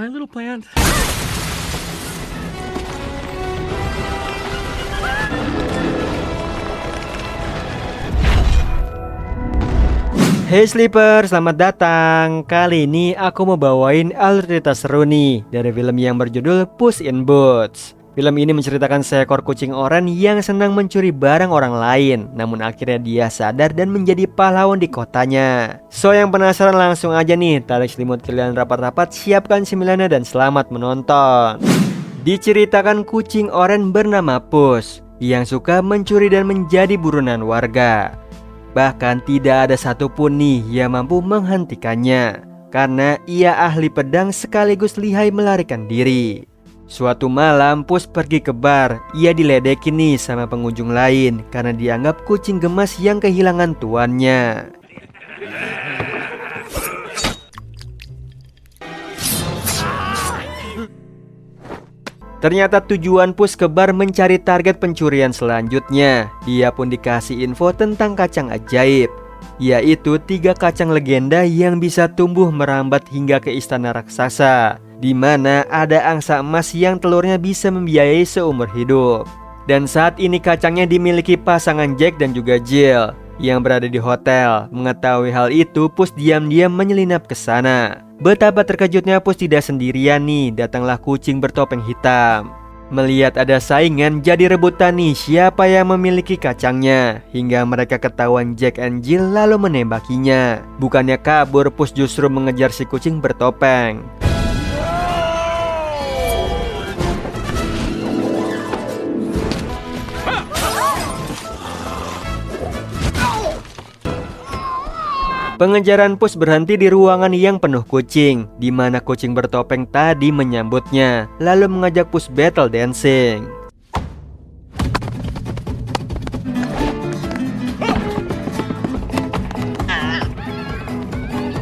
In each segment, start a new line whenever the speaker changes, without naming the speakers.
Hi, little plant.
Hey Sleeper, selamat datang. Kali ini aku mau bawain alur cerita seru nih dari film yang berjudul Puss in Boots. Film ini menceritakan seekor kucing oranye yang senang mencuri barang orang lain, namun akhirnya dia sadar dan menjadi pahlawan di kotanya. So yang penasaran langsung aja nih, tarik selimut kalian rapat-rapat, siapkan cemilannya dan selamat menonton. Diceritakan kucing oranye bernama Puss yang suka mencuri dan menjadi buronan warga. Bahkan tidak ada satupun nih yang mampu menghentikannya, karena ia ahli pedang sekaligus lihai melarikan diri. Suatu malam Puss pergi ke bar. Ia diledekin nih sama pengunjung lain karena dianggap kucing gemas yang kehilangan tuannya. Ternyata tujuan Puss ke bar mencari target pencurian selanjutnya. Dia pun dikasih info tentang kacang ajaib, yaitu 3 kacang legenda yang bisa tumbuh merambat hingga ke istana raksasa, di mana ada angsa emas yang telurnya bisa membiayai seumur hidup. Dan saat ini kacangnya dimiliki pasangan Jack dan juga Jill yang berada di hotel. Mengetahui hal itu, Puss diam-diam menyelinap ke sana. Betapa terkejutnya Puss tidak sendirian nih, datanglah kucing bertopeng hitam. Melihat ada saingan, jadi rebutan nih siapa yang memiliki kacangnya. Hingga mereka ketahuan Jack and Jill lalu menembakinya. Bukannya kabur, Puss justru mengejar si kucing bertopeng. Pengejaran Puss berhenti di ruangan yang penuh kucing, di mana kucing bertopeng tadi menyambutnya, lalu mengajak Puss battle dancing.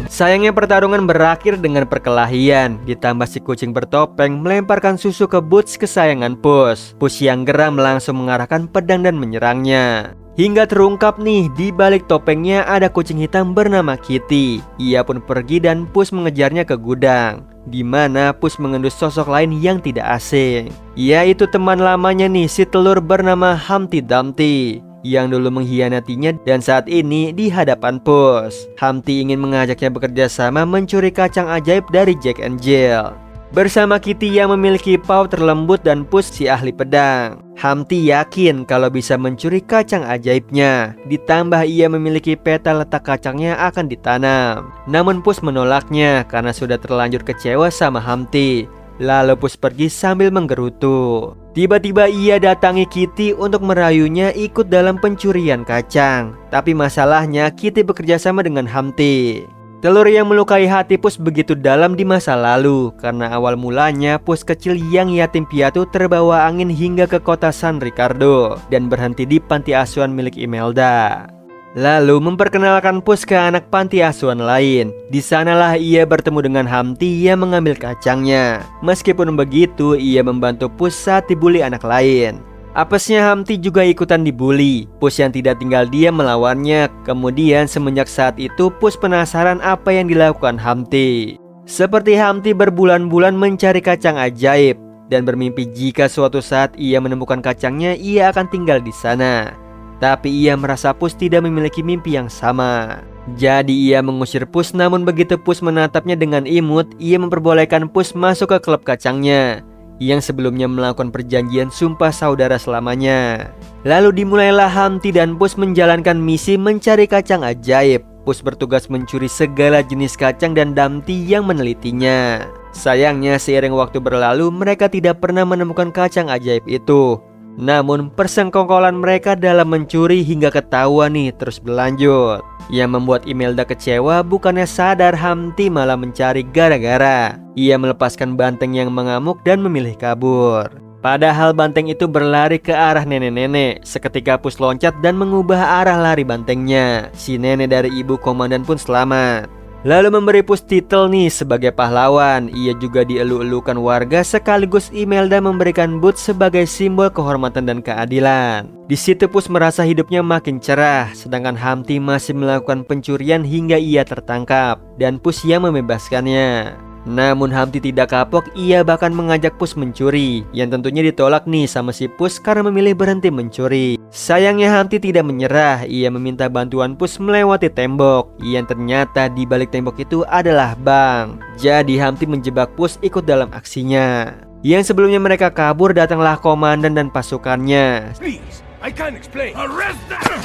Sayangnya pertarungan berakhir dengan perkelahian, ditambah si kucing bertopeng melemparkan susu ke boots kesayangan Puss. Puss yang geram langsung mengarahkan pedang dan menyerangnya. Hingga terungkap nih, di balik topengnya ada kucing hitam bernama Kitty. Ia pun pergi dan Puss mengejarnya ke gudang, di mana Puss mengendus sosok lain yang tidak asing, yaitu teman lamanya nih, si telur bernama Humpty Dumpty, yang dulu mengkhianatinya dan saat ini di hadapan Puss. Humpty ingin mengajaknya bekerja sama mencuri kacang ajaib dari Jack and Jill. Bersama Kitty yang memiliki paw terlembut dan Puss si ahli pedang, Humpty yakin kalau bisa mencuri kacang ajaibnya. Ditambah ia memiliki peta letak kacangnya akan ditanam. Namun Puss menolaknya karena sudah terlanjur kecewa sama Humpty. Lalu Puss pergi sambil menggerutu. Tiba-tiba ia datangi Kitty untuk merayunya ikut dalam pencurian kacang. Tapi masalahnya Kitty bekerja sama dengan Humpty. Telur yang melukai hati Puss begitu dalam di masa lalu, karena awal mulanya Puss kecil yang yatim piatu terbawa angin hingga ke kota San Ricardo dan berhenti di panti asuhan milik Imelda. Lalu memperkenalkan Puss ke anak panti asuhan lain. Di sanalah ia bertemu dengan Humpty yang mengambil kacangnya. Meskipun begitu, ia membantu Puss saat dibully anak lain. Apesnya Humpty juga ikutan dibully. Puss yang tidak tinggal diam melawannya. Kemudian semenjak saat itu Puss penasaran apa yang dilakukan Humpty. Seperti Humpty berbulan-bulan mencari kacang ajaib dan bermimpi jika suatu saat ia menemukan kacangnya, ia akan tinggal di sana. Tapi ia merasa Puss tidak memiliki mimpi yang sama. Jadi ia mengusir Puss, namun begitu Puss menatapnya dengan imut, ia memperbolehkan Puss masuk ke klub kacangnya yang sebelumnya melakukan perjanjian sumpah saudara selamanya. Lalu dimulailah Humpty dan Puss menjalankan misi mencari kacang ajaib. Puss bertugas mencuri segala jenis kacang dan Dumpty yang menelitinya. Sayangnya seiring waktu berlalu mereka tidak pernah menemukan kacang ajaib itu. Namun persengkongkolan mereka dalam mencuri hingga ketahuan nih terus berlanjut. Yang membuat Imelda kecewa, bukannya sadar Humpty malah mencari gara-gara. Ia melepaskan banteng yang mengamuk dan memilih kabur. Padahal banteng itu berlari ke arah nenek-nenek. Seketika Puss loncat dan mengubah arah lari bantengnya. Si nenek dari ibu komandan pun selamat. Lalu memberi Puss titel nih sebagai pahlawan. Ia juga dielu-elukan warga, sekaligus Imelda memberikan Boots sebagai simbol kehormatan dan keadilan. Di situ Puss merasa hidupnya makin cerah, sedangkan Humpty masih melakukan pencurian hingga ia tertangkap dan Puss yang membebaskannya. Namun Hamti tidak kapok, ia bahkan mengajak Pus mencuri, yang tentunya ditolak nih sama si Pus karena memilih berhenti mencuri. Sayangnya Hamti tidak menyerah, ia meminta bantuan Pus melewati tembok, yang ternyata di balik tembok itu adalah bank. Jadi Hamti menjebak Pus ikut dalam aksinya. Yang sebelumnya mereka kabur, datanglah komandan dan pasukannya.
Please, I can't explain. Arrest them!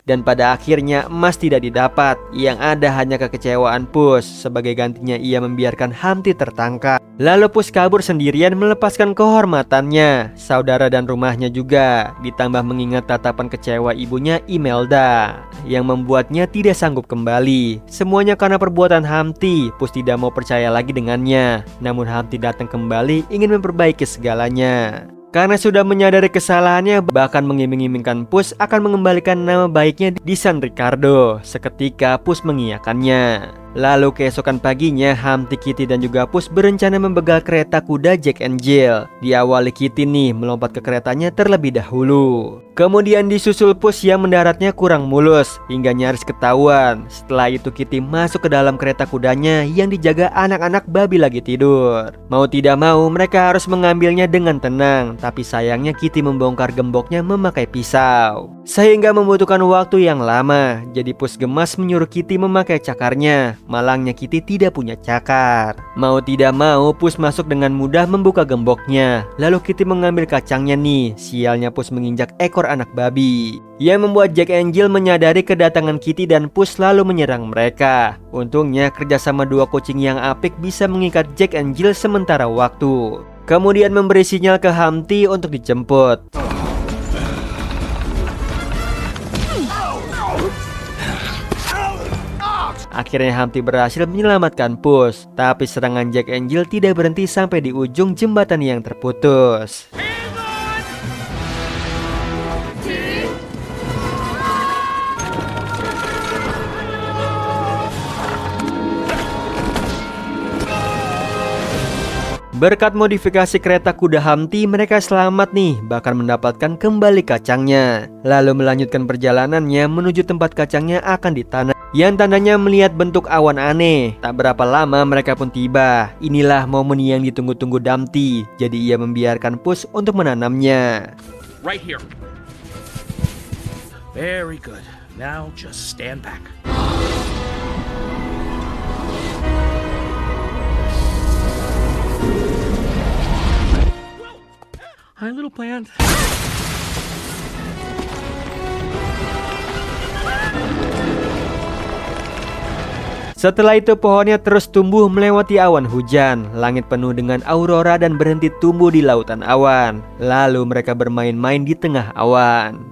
Dan pada akhirnya emas tidak didapat. Yang ada hanya kekecewaan Pus. Sebagai gantinya ia membiarkan Hamti tertangkap. Lalu Pus kabur sendirian melepaskan kehormatannya, saudara dan rumahnya juga. Ditambah mengingat tatapan kecewa ibunya Imelda, yang membuatnya tidak sanggup kembali. Semuanya karena perbuatan Hamti. Pus tidak mau percaya lagi dengannya. Namun Hamti datang kembali ingin memperbaiki segalanya. Karena sudah menyadari kesalahannya, bahkan mengiming-imingkan Pus akan mengembalikan nama baiknya di San Ricardo. Seketika Pus mengiyakannya. Lalu keesokan paginya, Hamti, Kitty dan juga Pus berencana membegal kereta kuda Jack and Jill. Diawali Kitty nih melompat ke keretanya terlebih dahulu. Kemudian disusul Pus yang mendaratnya kurang mulus hingga nyaris ketahuan. Setelah itu Kitty masuk ke dalam kereta kudanya yang dijaga anak-anak babi lagi tidur. Mau tidak mau mereka harus mengambilnya dengan tenang. Tapi sayangnya Kitty membongkar gemboknya memakai pisau, sehingga membutuhkan waktu yang lama. Jadi Pus gemas menyuruh Kitty memakai cakarnya. Malangnya Kitty tidak punya cakar. Mau tidak mau Pus masuk dengan mudah membuka gemboknya. Lalu Kitty mengambil kacangnya nih. Sialnya Pus menginjak ekor anak babi, yang membuat Jack and Jill menyadari kedatangan Kitty dan Pus lalu menyerang mereka. Untungnya kerjasama dua kucing yang apik bisa mengikat Jack and Jill sementara waktu. Kemudian memberi sinyal ke Hamti untuk dijemput. Akhirnya Hamti berhasil menyelamatkan Pus. Tapi serangan Jack and Jill tidak berhenti sampai di ujung jembatan yang terputus. Berkat modifikasi kereta kuda Hamti, mereka selamat nih, bahkan mendapatkan kembali kacangnya. Lalu melanjutkan perjalanannya menuju tempat kacangnya akan ditanam, yang tandanya melihat bentuk awan aneh. Tak berapa lama mereka pun tiba. Inilah momen yang ditunggu-tunggu Damti. Jadi ia membiarkan Pus untuk menanamnya.
Right here. Very good. Now just stand back. Hi, little plant.
Setelah itu pohonnya terus tumbuh melewati awan hujan. Langit penuh dengan aurora dan berhenti tumbuh di lautan awan. Lalu mereka bermain-main di tengah awan.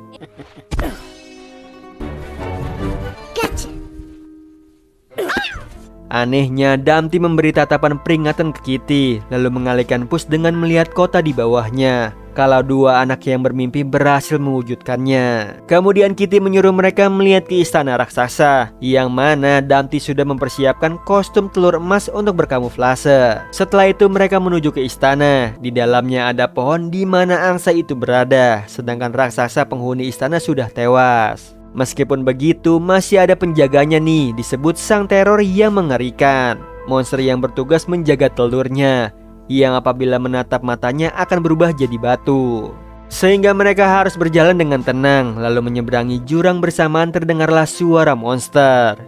Anehnya, Damti memberi tatapan peringatan ke Kitty, lalu mengalihkan Pus dengan melihat kota di bawahnya. Kalau dua anak yang bermimpi berhasil mewujudkannya. Kemudian Kitty menyuruh mereka melihat ke istana raksasa, yang mana Damti sudah mempersiapkan kostum telur emas untuk berkamuflase. Setelah itu mereka menuju ke istana. Di dalamnya ada pohon di mana angsa itu berada, sedangkan raksasa penghuni istana sudah tewas. Meskipun begitu, masih ada penjaganya nih, disebut sang teror yang mengerikan. Monster yang bertugas menjaga telurnya, yang apabila menatap matanya akan berubah jadi batu. Sehingga mereka harus berjalan dengan tenang, lalu menyeberangi jurang bersamaan terdengarlah suara monster.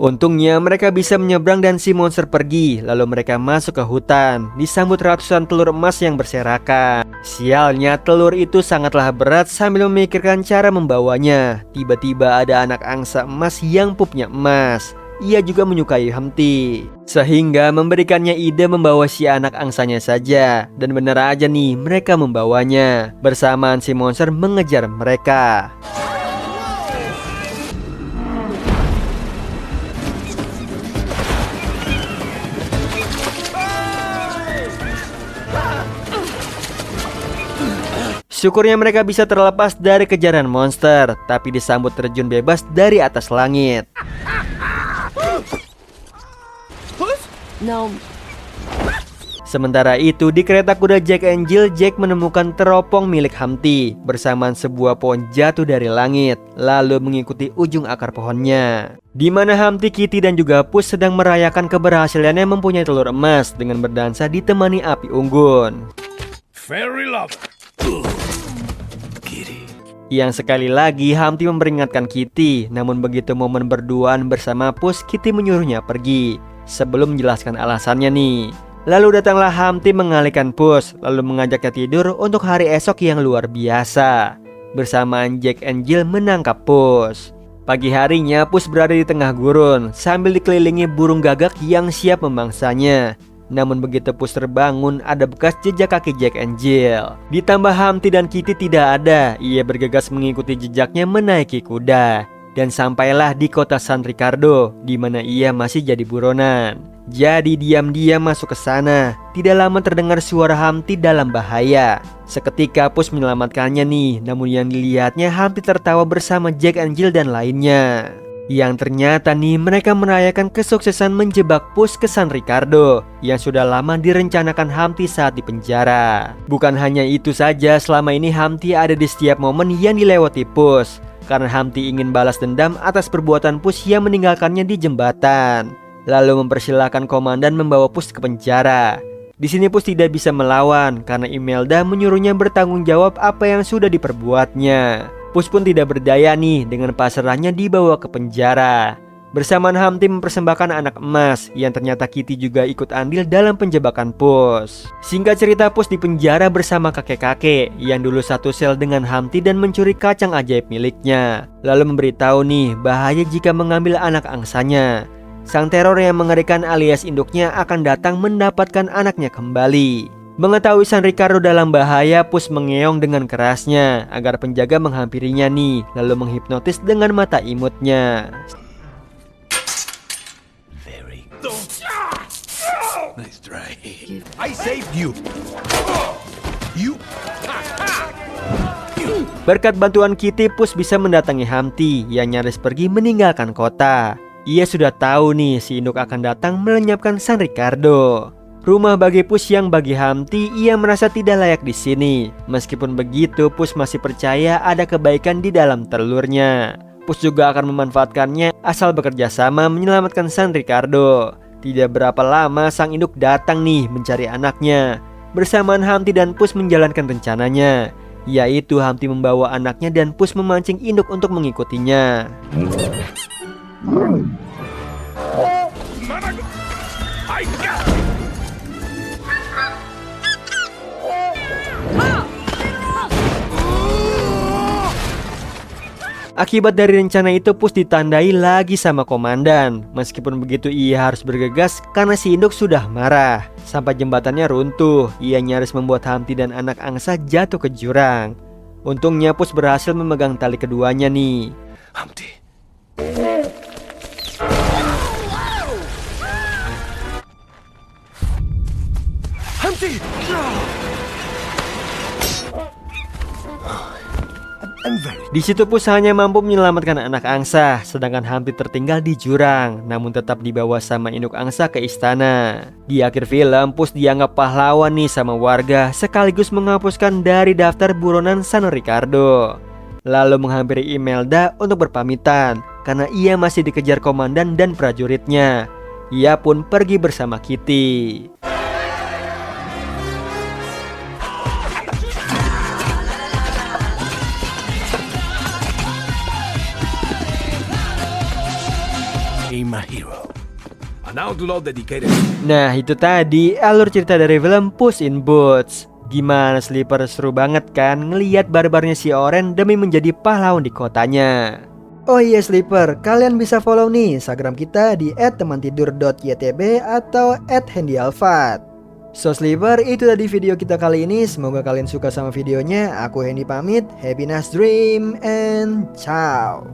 Untungnya mereka bisa menyeberang dan si monster pergi. Lalu mereka masuk ke hutan, disambut ratusan telur emas yang berserakan. Sialnya, telur itu sangatlah berat. Sambil memikirkan cara membawanya, tiba-tiba ada anak angsa emas yang pupnya emas. Ia juga menyukai Hamti, sehingga memberikannya ide membawa si anak angsanya saja. Dan benar aja nih, mereka membawanya. Bersamaan si monster mengejar mereka. Syukurnya mereka bisa terlepas dari kejaran monster, tapi disambut terjun bebas dari atas langit.
No.
Sementara itu, di kereta kuda Jack and Jill, Jack menemukan teropong milik Humpty bersamaan sebuah pohon jatuh dari langit, lalu mengikuti ujung akar pohonnya. Di mana Humpty, Kitty, dan juga Puss sedang merayakan keberhasilannya mempunyai telur emas dengan berdansa ditemani api unggun.
Fairy lover. Kitty.
Yang sekali lagi Humpty memperingatkan Kitty, namun begitu momen berduaan bersama Puss, Kitty menyuruhnya pergi. Sebelum menjelaskan alasannya nih, lalu datanglah Humpty mengalihkan Puss, lalu mengajaknya tidur untuk hari esok yang luar biasa. Bersamaan Jack and Jill menangkap Puss. Pagi harinya Puss berada di tengah gurun sambil dikelilingi burung gagak yang siap memangsanya. Namun begitu Puss terbangun, ada bekas jejak kaki Jack and Jill. Ditambah Humpty dan Kitty tidak ada, ia bergegas mengikuti jejaknya menaiki kuda. Dan sampailah di kota San Ricardo, di mana ia masih jadi buronan. Jadi diam-diam masuk ke sana. Tidak lama terdengar suara Humpty dalam bahaya. Seketika Puss menyelamatkannya nih, namun yang dilihatnya Humpty tertawa bersama Jack and Jill dan lainnya. Yang ternyata nih mereka merayakan kesuksesan menjebak Puss ke San Ricardo yang sudah lama direncanakan Humpty saat di penjara. Bukan hanya itu saja, selama ini Humpty ada di setiap momen yang dilewati Puss, karena Humpty ingin balas dendam atas perbuatan Puss yang meninggalkannya di jembatan. Lalu mempersilahkan komandan membawa Puss ke penjara. Di sini Puss tidak bisa melawan karena Imelda menyuruhnya bertanggung jawab apa yang sudah diperbuatnya. Puss pun tidak berdaya nih, dengan pasrahnya dibawa ke penjara. Bersamaan Humpty mempersembahkan anak emas yang ternyata Kitty juga ikut andil dalam penjebakan Puss. Singkat cerita, Puss di penjara bersama kakek-kakek yang dulu satu sel dengan Humpty dan mencuri kacang ajaib miliknya. Lalu memberitahu nih bahaya jika mengambil anak angsanya. Sang teror yang mengerikan alias induknya akan datang mendapatkan anaknya kembali. Mengetahui San Ricardo dalam bahaya, Puss mengeong dengan kerasnya agar penjaga menghampirinya nih, lalu menghipnotis dengan mata imutnya.
Nice try. I saved you.
Berkat bantuan Kitty, Puss bisa mendatangi Humpty yang nyaris pergi meninggalkan kota. Ia sudah tahu nih si induk akan datang melenyapkan San Ricardo. Rumah bagi Puss yang bagi Humpty ia merasa tidak layak di sini. Meskipun begitu, Puss masih percaya ada kebaikan di dalam telurnya. Puss juga akan memanfaatkannya asal bekerja sama menyelamatkan San Ricardo. Tidak berapa lama sang induk datang nih mencari anaknya. Bersamaan Humpty dan Puss menjalankan rencananya, yaitu Humpty membawa anaknya dan Puss memancing induk untuk mengikutinya. Akibat dari rencana itu, Puss ditandai lagi sama komandan. Meskipun begitu ia harus bergegas karena si induk sudah marah. Sampai jembatannya runtuh, ia nyaris membuat Humpty dan anak angsa jatuh ke jurang. Untungnya Puss berhasil memegang tali keduanya nih.
Humpty. Humpty!
Di situ Puss hanya mampu menyelamatkan anak angsa, sedangkan Humpty tertinggal di jurang, namun tetap dibawa sama induk angsa ke istana. Di akhir film, Puss dianggap pahlawan nih sama warga, sekaligus menghapuskan dari daftar buronan San Ricardo. Lalu menghampiri Imelda untuk berpamitan, karena ia masih dikejar komandan dan prajuritnya. Ia pun pergi bersama Kitty.
My hero. And now to all dedicated.
Nah, itu tadi alur cerita dari film Puss in Boots. Gimana Sleeper, seru banget kan ngelihat barbarnya si Oren demi menjadi pahlawan di kotanya. Oh iya Sleeper, kalian bisa follow nih Instagram kita di @temantidur.ytb atau @handyalfat. So Sleeper, itu tadi video kita kali ini. Semoga kalian suka sama videonya. Aku Hendy pamit. Happy nice dream and ciao.